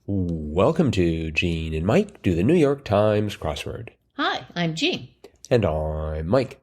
Welcome to Gene and Mike do the New York Times crossword. Hi, I'm Jean. And I'm Mike.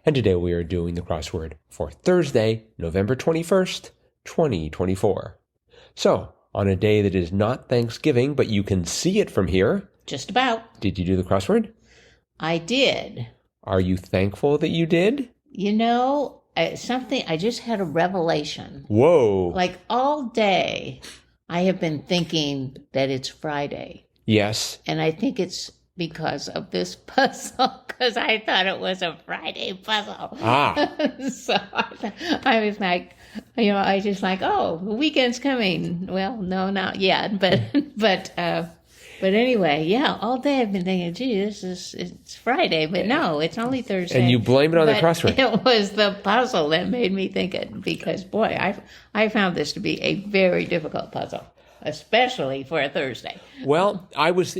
And today we are doing the crossword for Thursday, November 21st, 2024. So, on a day that is not Thanksgiving, but you can see it from here. Just about. Did you do the crossword? I did. Are you thankful that you did? You know, I just had a revelation. Whoa. Like all day, I have been thinking that it's Friday. Yes. And I think it's because of this puzzle, because I thought it was a Friday puzzle. So I was like, I just like, oh, the weekend's coming. Well, no, not yet. But anyway, yeah, all day I've been thinking, gee, it's Friday, but no, it's only Thursday. And you blame it on the crossword. It was the puzzle that made me think it, because boy, I found this to be a very difficult puzzle, especially for a Thursday. Well, I was,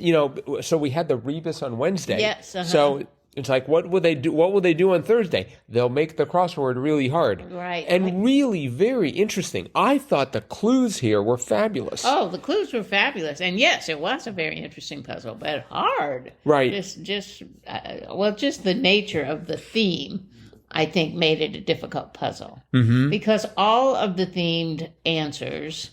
so we had the rebus on Wednesday. Yes. So it's like, what will they do? What will they do on Thursday? They'll make the crossword really hard. Right. And really very interesting. I thought the clues here were fabulous. Oh, the clues were fabulous. And yes, it was a very interesting puzzle, but hard. Right. Just the nature of the theme, I think, made it a difficult puzzle. Mm-hmm. Because all of the themed answers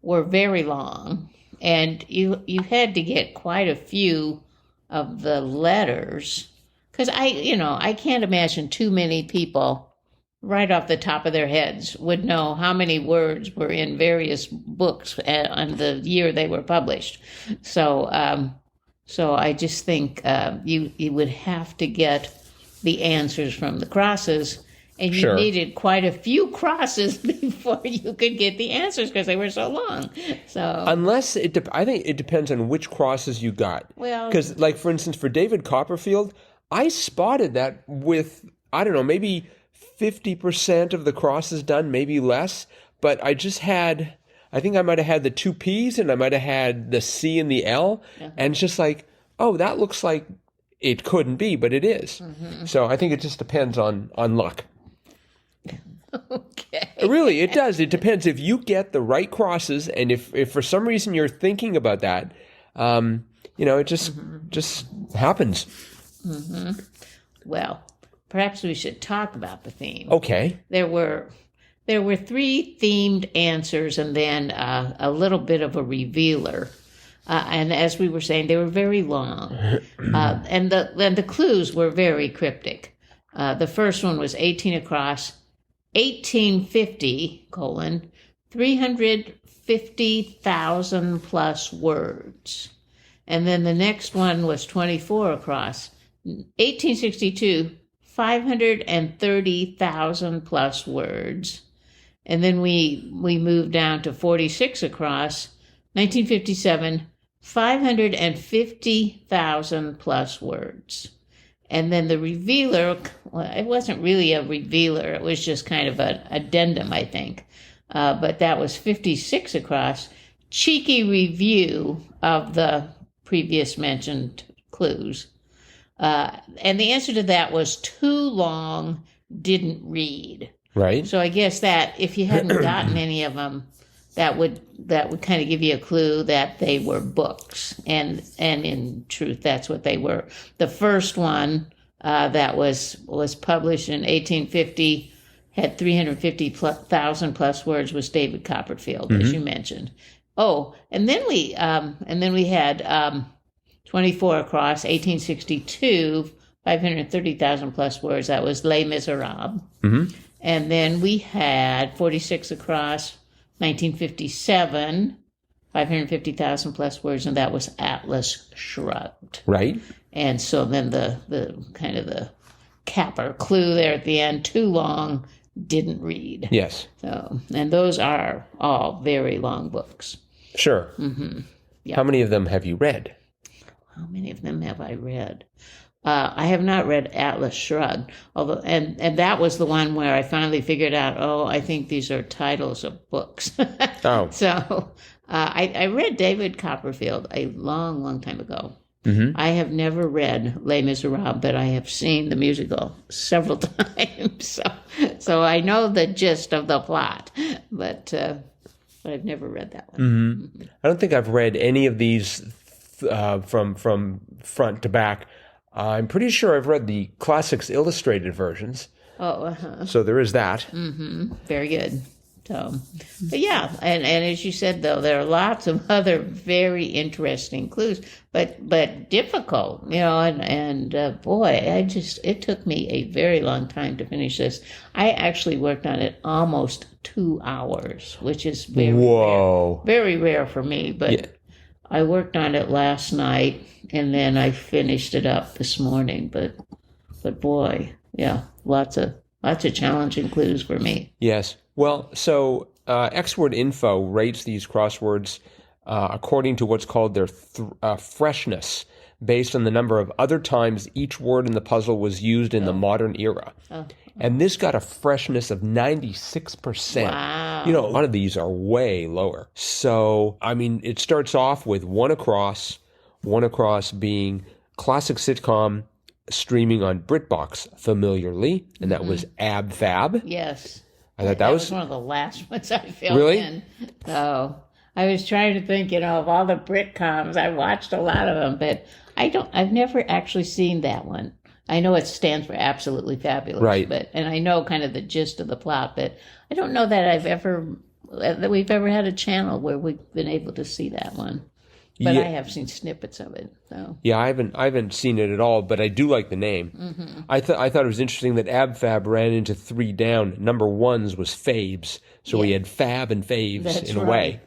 were very long, and you had to get quite a few of the letters. Because I can't imagine too many people right off the top of their heads would know how many words were in various books on the year they were published. So I just think you would have to get the answers from the crosses, and you needed quite a few crosses before you could get the answers because they were so long. So unless I think it depends on which crosses you got. Well, because like for instance, for David Copperfield, I spotted that with, I don't know, maybe 50% of the crosses done, maybe less. But I think I might have had the two P's and I might have had the C and the L. Uh-huh. And it's just like, oh, that looks like it couldn't be, but it is. Mm-hmm. So I think it just depends on luck. Okay. Really, it does. It depends if you get the right crosses, and if for some reason you're thinking about that, it just happens. Mm-hmm. Well, perhaps we should talk about the theme. Okay. There were 3 themed answers and then a little bit of a revealer. And as we were saying, they were very long. And the clues were very cryptic. The first one was 18 across, 1850, 350,000 plus words. And then the next one was 24 across, 1862, 530,000 plus words. And then we moved down to 46 across, 1957, 550,000 plus words. And then the revealer, well, it wasn't really a revealer, it was just kind of an addendum, I think. But that was 56 across, cheeky review of the previous mentioned clues. And the answer to that was too long, didn't read. Right. So I guess that if you hadn't gotten any of them, that would kind of give you a clue that they were books. And in truth, that's what they were. The first one that was published in 1850 had 350,000 plus words was David Copperfield, as you mentioned. Oh, and then we had 24 across, 1862, 530,000 plus words. That was Les Miserables. Mm-hmm. And then we had 46 across, 1957, 550,000 plus words, and that was Atlas Shrugged. Right. And so then the kind of the capper clue there at the end, too long, didn't read. Yes. So, and those are all very long books. Sure. Mm-hmm. Yep. How many of them have you read? How many of them have I read? I have not read Atlas Shrugged, although, and that was the one where I finally figured out, I think these are titles of books. Oh. So I read David Copperfield a long, long time ago. Mm-hmm. I have never read Les Miserables, but I have seen the musical several times. So I know the gist of the plot, but but I've never read that one. I don't think I've read any of these from front to back. I'm pretty sure I've read the Classics Illustrated versions. Oh, So there is that. very good. So, but yeah, and as you said, though, there are lots of other very interesting clues, but difficult, and boy, it took me a very long time to finish this. I actually worked on it almost 2 hours, which is very rare for me, but I worked on it last night, and then I finished it up this morning, but boy, yeah, lots of challenging clues for me. Yes. Well, so Xword Info rates these crosswords according to what's called their freshness, based on the number of other times each word in the puzzle was used in the modern era. And this got a freshness of 96%. Wow. A lot of these are way lower. So, I mean, it starts off with one across being classic sitcom streaming on BritBox familiarly, and that was ABFAB. Yes. I thought that was one of the last ones I filled in. So I was trying to think, of all the Britcoms, I watched a lot of them, but I've never actually seen that one. I know it stands for Absolutely Fabulous, right? And I know kind of the gist of the plot, but I don't know that we've ever had a channel where we've been able to see that one. But I have seen snippets of it. So. Yeah, I haven't seen it at all, but I do like the name. I thought it was interesting that ABFAB ran into 3 down. Number ones was FAVES, so we had Fab and FAVES in a way.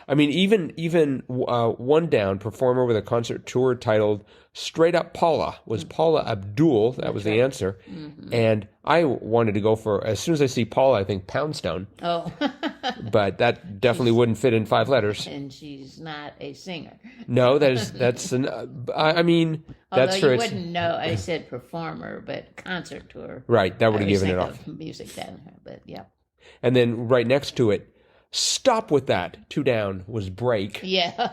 I mean, even 1 down, performer with a concert tour titled Straight Up Paula was Paula Abdul. That was the answer. And I wanted to go for, as soon as I see Paula, I think Poundstone. Oh. But that definitely wouldn't fit in 5 letters. And she's not a singer. No, that's I mean, that's although you wouldn't know. I said performer, but concert tour. Right, that would have given it off. Music down there, but yeah. And then right next to it, stop with that. 2 down was break. Yeah,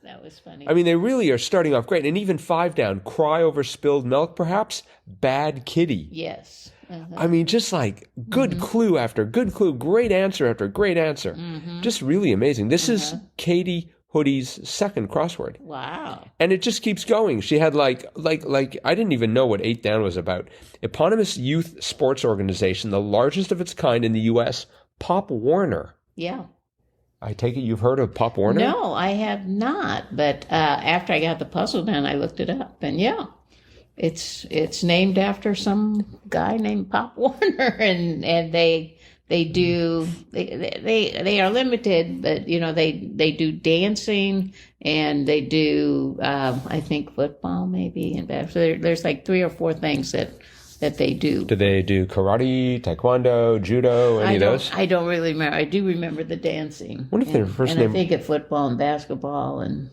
that was funny. I mean, they really are starting off great. And even 5 down, cry over spilled milk, perhaps. Bad kitty. Yes. I mean, just like good clue after good clue, great answer after great answer. Just really amazing. This is Katie Hoodie's second crossword. Wow. And it just keeps going. She had like I didn't even know what 8 down was about. Eponymous youth sports organization, the largest of its kind in the U.S., Pop Warner. Yeah. I take it you've heard of Pop Warner? No, I have not. But after I got the puzzle done, I looked it up, and yeah. It's named after some guy named Pop Warner, and they are limited, but they do dancing, and they do I think football maybe, and so there's like 3 or 4 things that they do. Do they do karate, taekwondo, judo, any of those? I don't really remember. I do remember the dancing. What if their first name? I think at football and basketball, and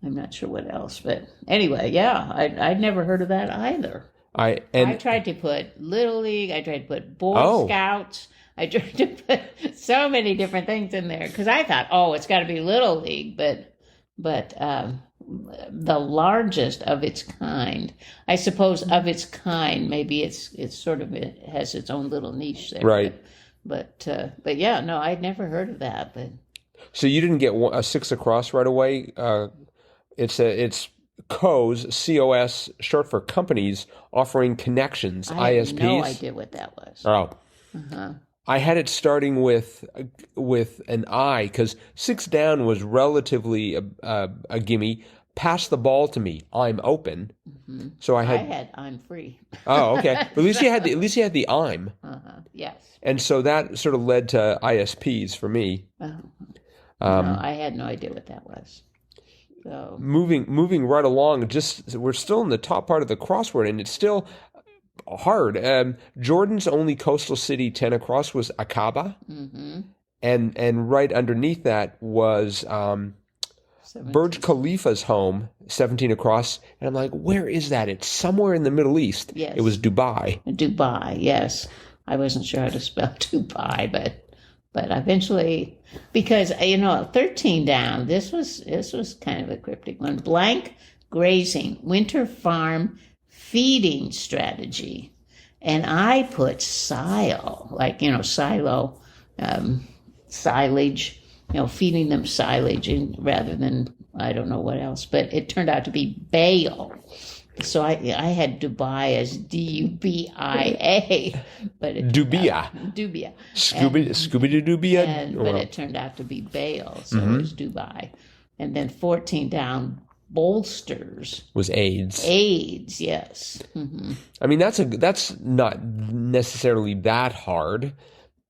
I'm not sure what else, but anyway, yeah, I'd never heard of that either. I tried to put Little League. I tried to put Boy Scouts. I tried to put so many different things in there because I thought, it's got to be Little League, but the largest of its kind, I suppose, of its kind, maybe it's sort of it has its own little niche there, right? But yeah, no, I'd never heard of that. But so you didn't get a 6 across right away. It's COS, C-O-S, short for companies offering connections, ISPs. I had no idea what that was. Oh. I had it starting with an I, because 6 down was relatively a gimme. Pass the ball to me. I'm open. So I had I'm free. Oh, okay. But at least you had the I'm. Yes. And so that sort of led to ISPs for me. No, I had no idea what that was. So moving right along, we're still in the top part of the crossword, and it's still hard. Jordan's only coastal city 10 across was AQABA, and right underneath that was Burj Khalifa's home, 17 across. And I'm like, where is that? It's somewhere in the Middle East. Yes. It was Dubai. Dubai, yes. I wasn't sure how to spell Dubai, but eventually, because 13 down, this was kind of a cryptic one. Blank grazing, winter farm feeding strategy, and I put silo, like silo, silage, feeding them silage rather than I don't know what else. But it turned out to be bale. So I had Dubai as Dubia, but Dubia. Scooby-Doo-Dubia. But it turned out to be bale, so it was Dubai. And then 14 down, bolsters. Was AIDS. AIDS, yes. Mm-hmm. I mean, that's not necessarily that hard,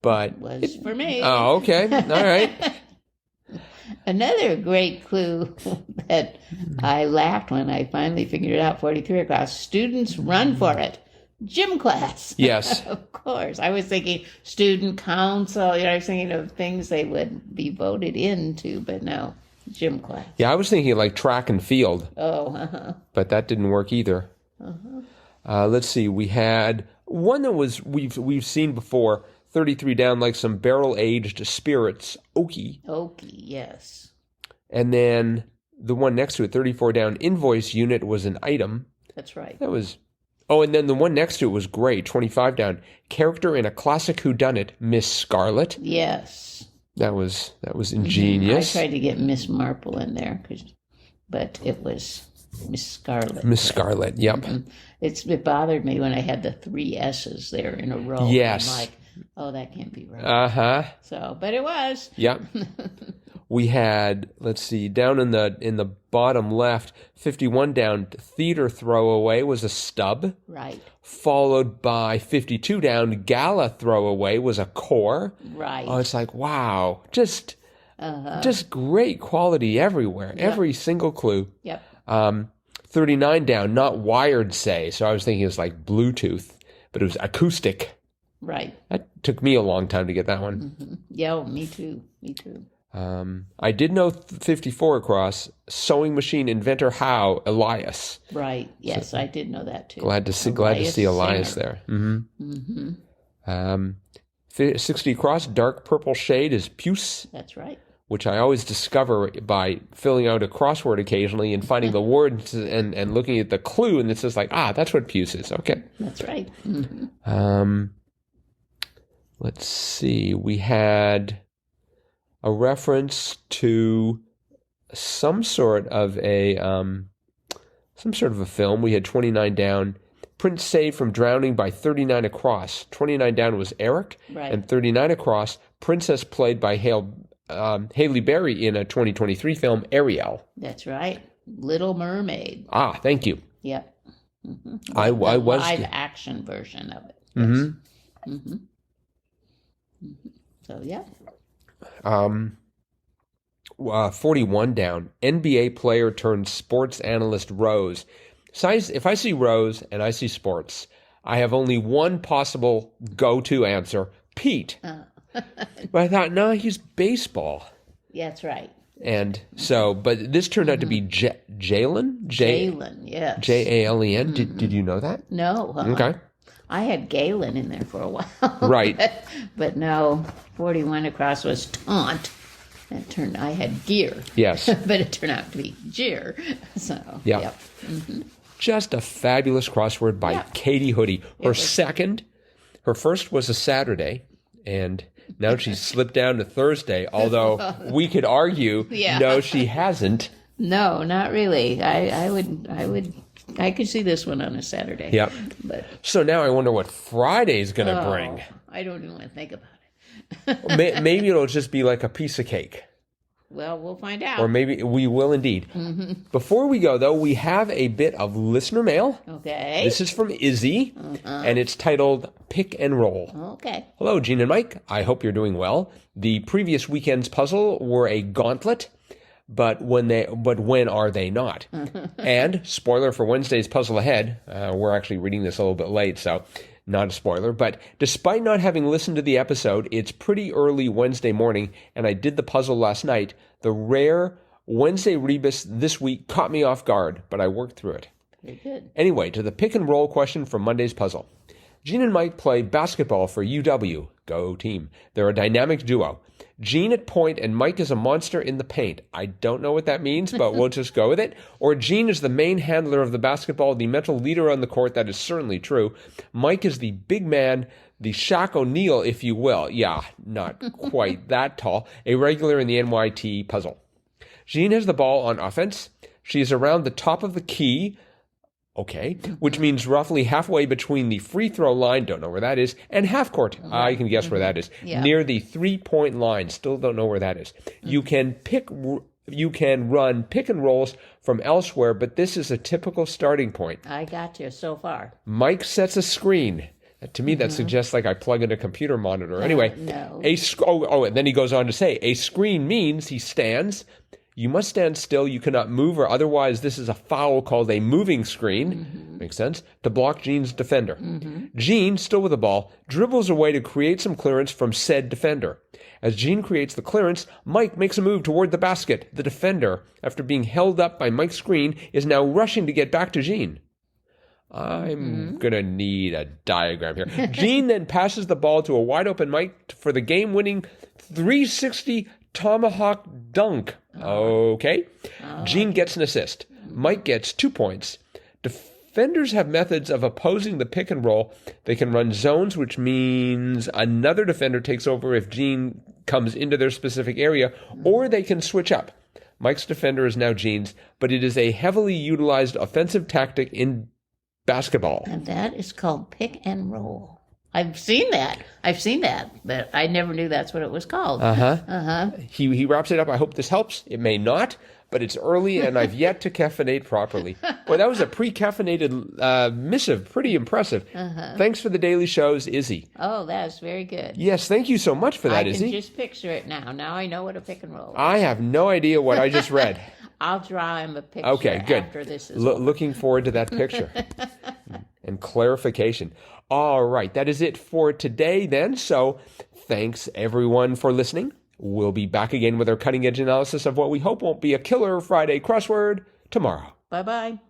but... It was for me. Oh, okay. All right. Another great clue that I laughed when I finally figured it out, 43 across. Students run for it. Gym class. Yes. Of course. I was thinking student council. I was thinking of things they would be voted into, but no, gym class. Yeah, I was thinking like track and field. Oh, But that didn't work either. Let's see. We had one that was we've seen before. 33 down, like some barrel-aged spirits, oaky. Oaky, yes. And then the one next to it, 34 down, invoice unit was an item. That's right. That was... Oh, and then the one next to it was great, 25 down. Character in a classic whodunit, Miss Scarlet. Yes. That was ingenious. I tried to get Miss Marple in there, but it was Miss Scarlet. Miss Scarlet, yep. It bothered me when I had the 3 S's there in a row. Yes. I'm like, oh, that can't be right. Uh-huh. So, but it was. Yep. We had, let's see, down in the bottom left, 51 down, theater throwaway was a stub. Right. Followed by 52 down, gala throwaway was a core. Right. Oh, it's like, wow. Just great quality everywhere. Yep. Every single clue. Yep. 39 down, not wired say. So I was thinking it was like Bluetooth, but it was acoustic. Right. That took me a long time to get that one. Mm-hmm. Yeah, me too. I did know 54 across, sewing machine inventor Howe, Elias. Right. Yes, so, I did know that too. Glad to see Elias there. Mm-hmm. Mm-hmm. 60 across, dark purple shade is puce. That's right. Which I always discover by filling out a crossword occasionally and finding the words and looking at the clue, and it's just like, that's what puce is. Okay. That's right. Mm-hmm. Let's see. We had a reference to some sort of a film. We had 29 down. Prince saved from drowning by 39 across. 29 down was Eric, right. And 39 across, Princess played by Halle Berry in a 2023 film, Ariel. That's right. Little Mermaid. Thank you. Yep. Mm-hmm. I was live action version of it. Yes. Mm-hmm. Mm-hmm. Mm-hmm. So yeah. 41 down. NBA player turned sports analyst Rose. So if I see Rose and I see sports, I have only one possible go-to answer: Pete. But I thought, no, he's baseball. Yeah, that's right. And so, but this turned out to be Jalen? Jalen, yes. Jalen. Did you know that? No. Okay. I had Galen in there for a while. Right. but no, 41 across was taunt. I had gear. Yes. But it turned out to be jeer. So, yeah. Yep. Mm-hmm. Just a fabulous crossword by Katie Hoodie. Her first was a Saturday, and now she's slipped down to Thursday, although we could argue, no, she hasn't. No, not really. I could see this one on a Saturday. Yep. But so now I wonder what Friday's going to bring. I don't even want to think about it. Maybe it'll just be like a piece of cake. Well, we'll find out. Or maybe we will indeed. Mm-hmm. Before we go, though, we have a bit of listener mail. Okay. This is from Izzy, and it's titled Pick and Roll. Okay. Hello, Gene and Mike. I hope you're doing well. The previous weekend's puzzle were a gauntlet, but when are they not? And, spoiler for Wednesday's puzzle ahead, we're actually reading this a little bit late, so not a spoiler, but despite not having listened to the episode, it's pretty early Wednesday morning, and I did the puzzle last night. The rare Wednesday rebus this week caught me off guard, but I worked through it. Very good. Anyway, to the pick and roll question from Monday's puzzle. Gene and Mike play basketball for UW. Go team. They're a dynamic duo. Gene at point and Mike is a monster in the paint. I don't know what that means, but we'll just go with it. Or Gene is the main handler of the basketball, the mental leader on the court. That is certainly true. Mike is the big man, the Shaq O'Neal, if you will. Yeah, not quite that tall. A regular in the NYT puzzle. Jean has the ball on offense. She is around the top of the key, okay, which means roughly halfway between the free throw line, don't know where that is, and half court. I can guess where that is. Yeah. Near the 3-point line, still don't know where that is. You can run pick and rolls from elsewhere, but this is a typical starting point. I got you so far. Mike sets a screen. To me, that suggests like I plug in a computer monitor. Anyway, no. And then he goes on to say, a screen means he stands. You must stand still. You cannot move, or otherwise this is a foul called a moving screen. Makes sense. To block Gene's defender. Gene, still with the ball, dribbles away to create some clearance from said defender. As Gene creates the clearance, Mike makes a move toward the basket. The defender, after being held up by Mike's screen, is now rushing to get back to Gene. I'm going to need a diagram here. Gene then passes the ball to a wide-open Mike for the game-winning 360 tomahawk dunk. Okay. Gene gets an assist. Mike gets 2 points. Defenders have methods of opposing the pick and roll. They can run zones, which means another defender takes over if Gene comes into their specific area, or they can switch up. Mike's defender is now Gene's, but it is a heavily utilized offensive tactic in basketball. And that is called pick and roll. I've seen that, but I never knew that's what it was called. He wraps it up. I hope this helps. It may not, but it's early and I've yet to caffeinate properly. Boy, that was a pre-caffeinated missive. Pretty impressive. Thanks for the daily shows, Izzy. Oh, that's very good. Yes, thank you so much for that, Izzy. I can just picture it now. Now I know what a pick and roll is. I have no idea what I just read. I'll draw him a picture after this is over. Looking forward to that picture and clarification. All right, that is it for today then. So thanks everyone for listening. We'll be back again with our cutting edge analysis of what we hope won't be a killer Friday crossword tomorrow. Bye-bye.